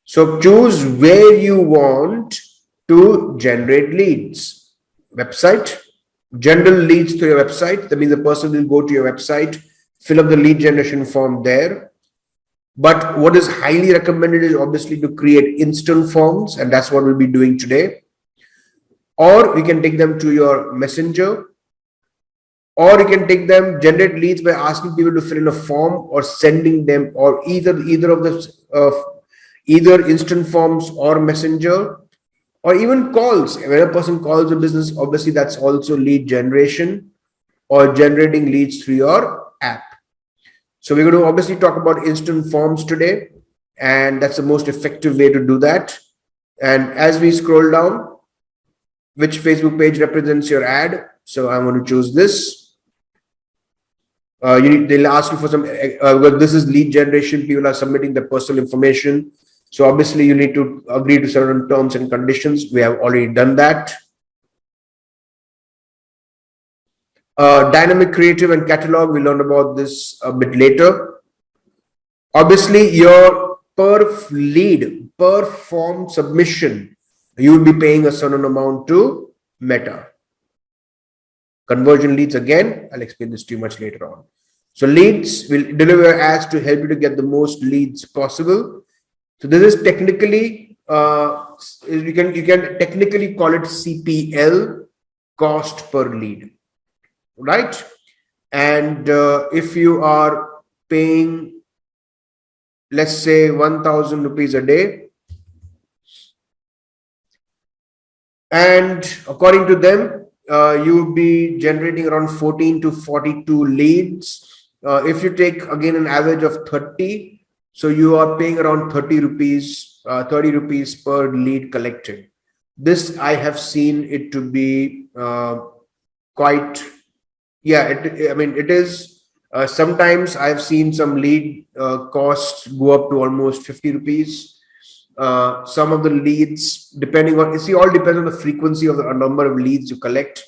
So choose where you want to generate leads. Website, general leads to your website. That means the person will go to your website, fill up the lead generation form there. But what is highly recommended is obviously to create instant forms, and that's what we'll be doing today. Or we can take them to your messenger, or you can take them, generate leads by asking people to fill in a form or sending them, or either of the either instant forms or messenger, or even calls. When a person calls a business, obviously that's also lead generation or generating leads through your app. So we're going to obviously talk about instant forms today, and that's the most effective way to do that. And as we scroll down, which Facebook page represents your ad? So I'm going to choose this. They'll ask you for some, well, this is lead generation. People are submitting their personal information. So obviously you need to agree to certain terms and conditions. We have already done that. Dynamic creative and catalog, we'll learn about this a bit later. Obviously, your per lead, per form submission, you will be paying a certain amount to Meta. Conversion leads, again, I'll explain this to you much later on. So leads will deliver ads to help you to get the most leads possible. So this is technically, you can technically call it CPL, cost per lead. Right? And if you are paying, let's say 1,000 rupees a day, and according to them, you would be generating around 14 to 42 leads. If you take again an average of 30, so you are paying around 30 rupees per lead collected. This I have seen it to be quite. Yeah, it is. Sometimes I've seen some lead costs go up to almost 50 rupees. Some of the leads, depending on, all depends on the frequency of the number of leads you collect.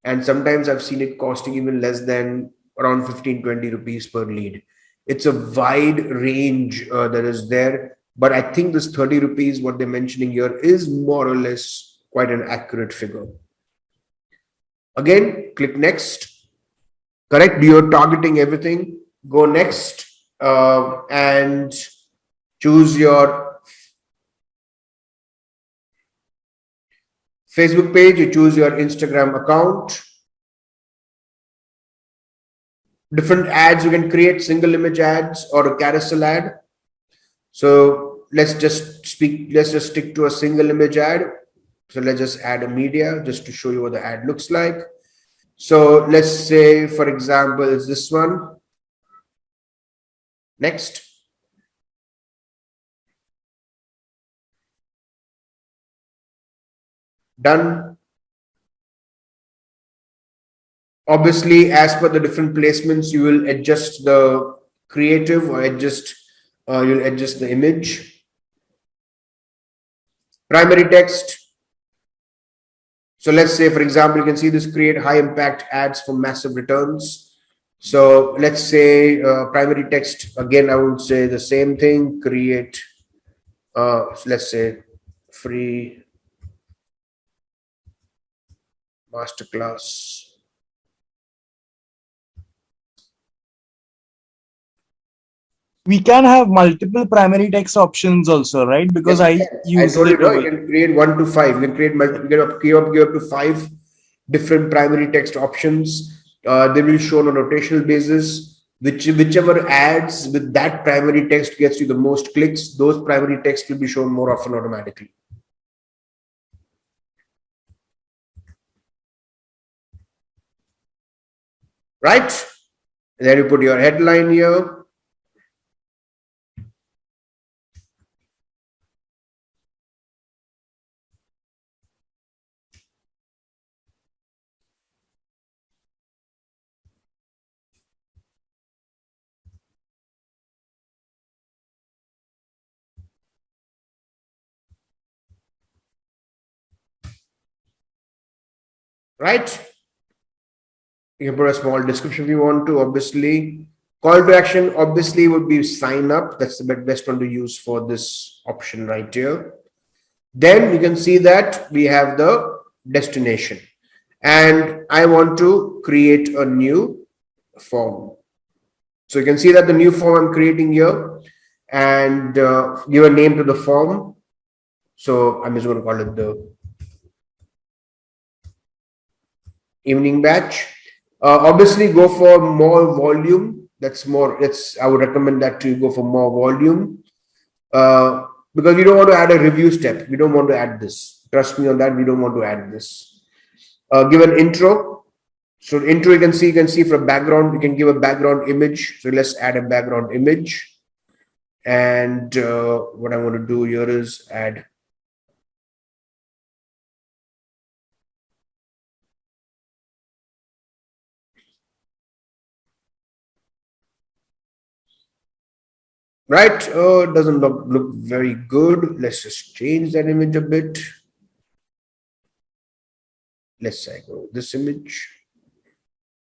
And sometimes I've seen it costing even less than around 15, 20 rupees per lead. It's a wide range that is there. But I think this 30 rupees, what they're mentioning here, is more or less quite an accurate figure. Again, click next. Correct, you're targeting everything. Go next and choose your Facebook page. You choose your Instagram account. Different ads you can create, single image ads or a carousel ad. So let's just stick to a single image ad. So let's just add a media just to show you what the ad looks like. So let's say, for example, it's this one. Next. Done. Obviously, as per the different placements, you will adjust the creative or you'll adjust the image. Primary text. So let's say, for example, you can see this: create high impact ads for massive returns. So let's say primary text, again, I would say the same thing, create, let's say free masterclass. We can have multiple primary text options also, right? Because Yes, I I use told you, it no, you over. can create 1 to 5. You can create give up to 5 different primary text options. They will show on a rotational basis. Whichever ads with that primary text gets you the most clicks, those primary text will be shown more often automatically. Right? And then you put your headline here. Right? You can put a small description if you want to, obviously. Call to action, obviously, would be sign up. That's the best one to use for this option right here. Then you can see that we have the destination. And I want to create a new form. So you can see that the new form I'm creating here, and give a name to the form. So I'm just going to call it the evening batch. Obviously, go for more volume. That's more. I would recommend that to go for more volume, because we don't want to add a review step. We don't want to add this. Trust me on that. We don't want to add this. Give an intro. So intro, you can see from background. You can give a background image. So let's add a background image. And what I'm going to do here is add. Right, it doesn't look very good. Let's just change that image a bit. Let's say I go this image,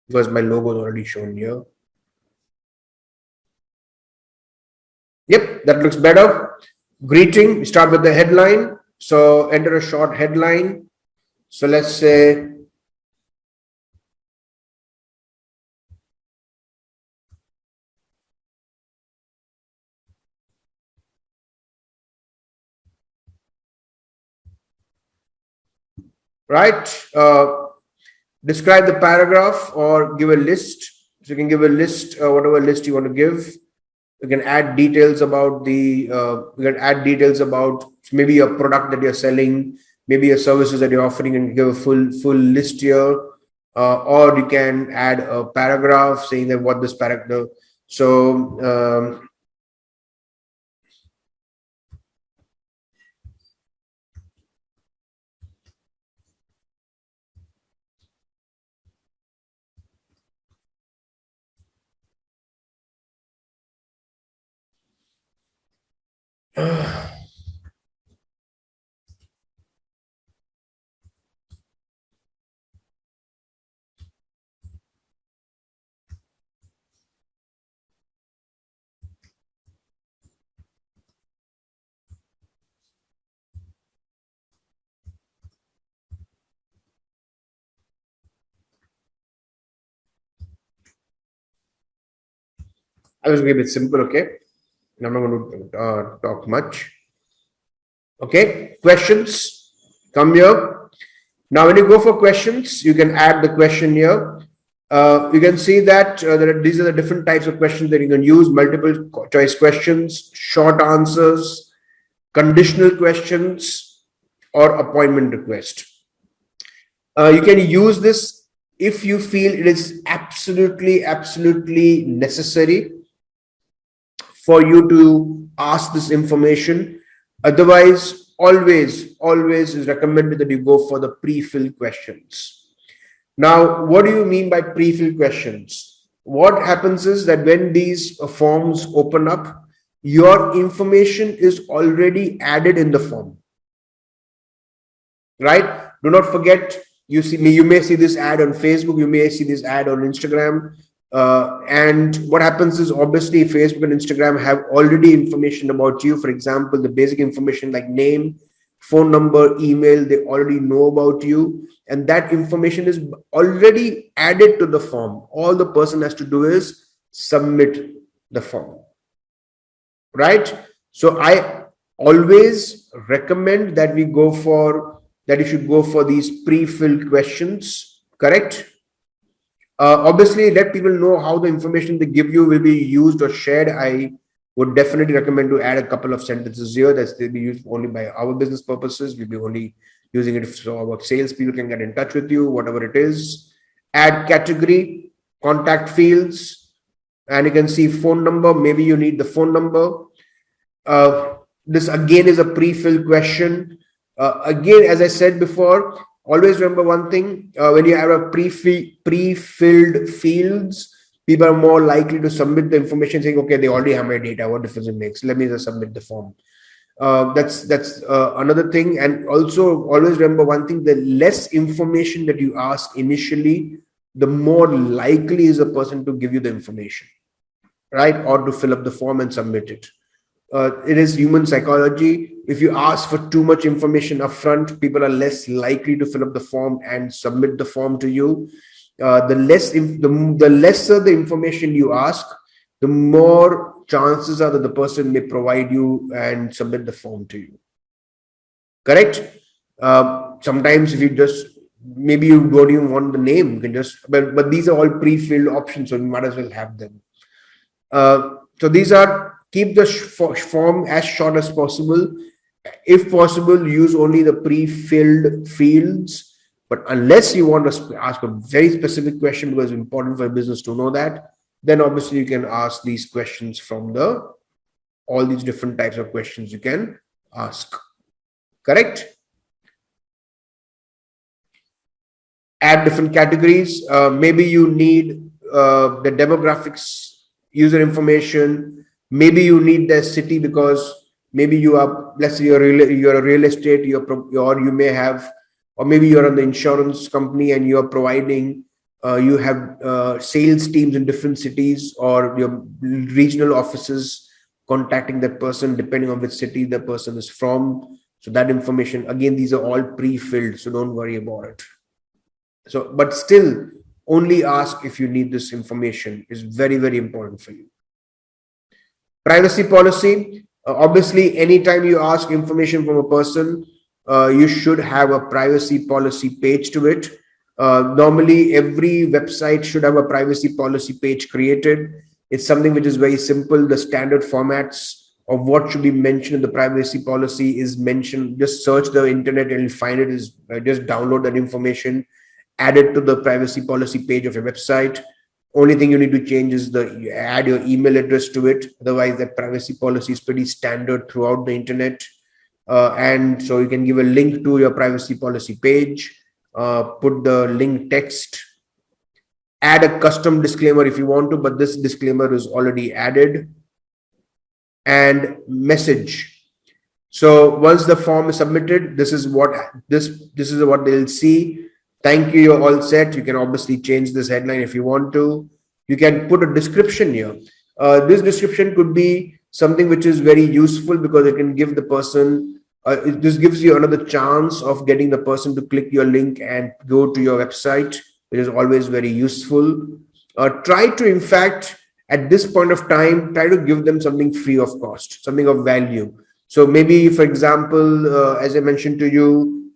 because my logo is already shown here. Yep, that looks better. Greeting, we start with the headline. So enter a short headline. So let's say, right, describe the paragraph or give a list. So you can give a list, whatever list you want to give. You can add details about maybe a product that you're selling, maybe a services that you're offering, and give a full list here. Or you can add a paragraph saying that what this paragraph. So I was going to keep it simple, okay? And I'm not going to talk much. Okay, questions come here. Now, when you go for questions, you can add the question here. You can see that these are the different types of questions that you can use: multiple choice questions, short answers, conditional questions, or appointment request. You can use this if you feel it is absolutely necessary for you to ask this information. Otherwise, always is recommended that you go for the pre-filled questions. Now, what do you mean by pre-filled questions? What happens is that when these forms open up, your information is already added in the form. Right? Do not forget, you may see this ad on Facebook, you may see this ad on Instagram. And what happens is obviously Facebook and Instagram have already information about you. For example, the basic information like name, phone number, email, they already know about you. And that information is already added to the form. All the person has to do is submit the form, right? So I always recommend that you should go for these pre-filled questions, correct? Obviously, let people know how the information they give you will be used or shared. I would definitely recommend to add a couple of sentences here that they'll be used only by our business purposes. We'll be only using it so our sales people can get in touch with you, whatever it is. Add category, contact fields, and you can see phone number. Maybe you need the phone number. This again is a pre-filled question. Again, as I said before, always remember one thing, when you have a pre-filled fields, people are more likely to submit the information saying, okay, they already have my data. What difference it makes? Let me just submit the form. That's another thing. And also always remember one thing, the less information that you ask initially, the more likely is a person to give you the information, right? Or to fill up the form and submit it. It is human psychology. If you ask for too much information upfront, people are less likely to fill up the form and submit the form to you. The lesser the information you ask, the more chances are that the person may provide you and submit the form to you. Correct? Sometimes if you just, maybe you don't even want the name, you can just, but these are all pre-filled options, so you might as well have them. So these are, keep the form as short as possible. If possible, use only the pre-filled fields. But unless you want to ask a very specific question because it's important for a business to know that, then obviously you can ask these questions from all these different types of questions you can ask. Correct? Add different categories. Maybe you need the demographics, user information. Maybe you need the city because maybe you are, let's say you're a real estate, or you may have, or maybe you're on the insurance company and you're providing, you have sales teams in different cities, or your regional offices contacting that person depending on which city the person is from. So that information, again, these are all pre-filled, so don't worry about it. So, but still, only ask if you need this information is very, very important for you. Privacy policy. Obviously, anytime you ask information from a person, you should have a privacy policy page to it. Normally, every website should have a privacy policy page created. It's something which is very simple. The standard formats of what should be mentioned in the privacy policy is mentioned. Just search the internet and you'll find it. Is just download that information, add it to the privacy policy page of your website. Only thing you need to change is you add your email address to it. Otherwise, that privacy policy is pretty standard throughout the internet. And so you can give a link to your privacy policy page, put the link text, add a custom disclaimer if you want to, but this disclaimer is already added, and message. So once the form is submitted, this is what they'll see. Thank you, you're all set. You can obviously change this headline if you want to. You can put a description here. This description could be something which is very useful because it can give the person, this gives you another chance of getting the person to click your link and go to your website, which is always very useful. Try to, in fact, at this point of time, try to give them something free of cost, something of value. So maybe, for example, as I mentioned to you,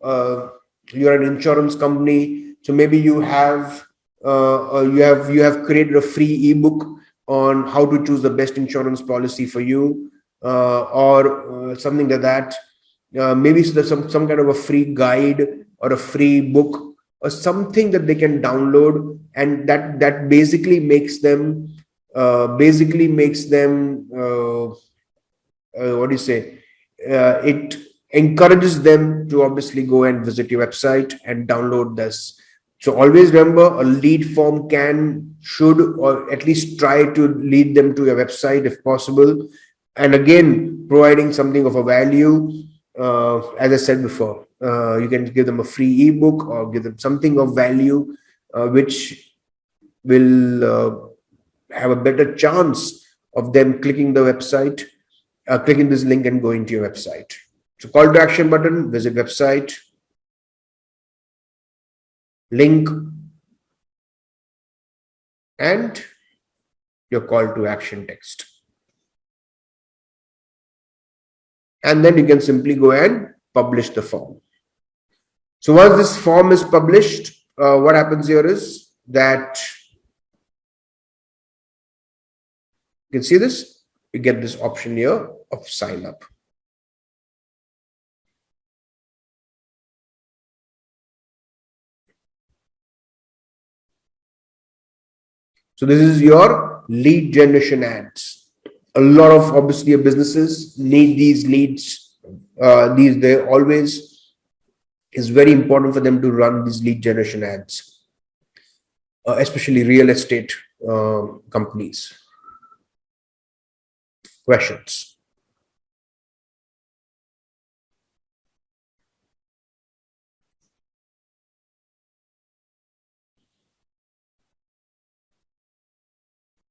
you're an insurance company, so maybe you have created a free ebook on how to choose the best insurance policy for you, or something like that. Maybe there's some kind of a free guide or a free book or something that they can download, and that basically makes them what do you say? It encourages them to obviously go and visit your website and download this. So always remember, a lead form should or at least try to lead them to your website if possible. And again, providing something of a value, as I said before, you can give them a free ebook or give them something of value, which will have a better chance of them clicking the website, clicking this link and going to your website. So call to action button, visit website, link, and your call to action text. And then you can simply go and publish the form. So once this form is published, what happens here is that you can see this, you get this option here of sign up. So this is your lead generation ads. A lot of obviously businesses need these leads. They always is very important for them to run these lead generation ads, especially real estate companies. Questions?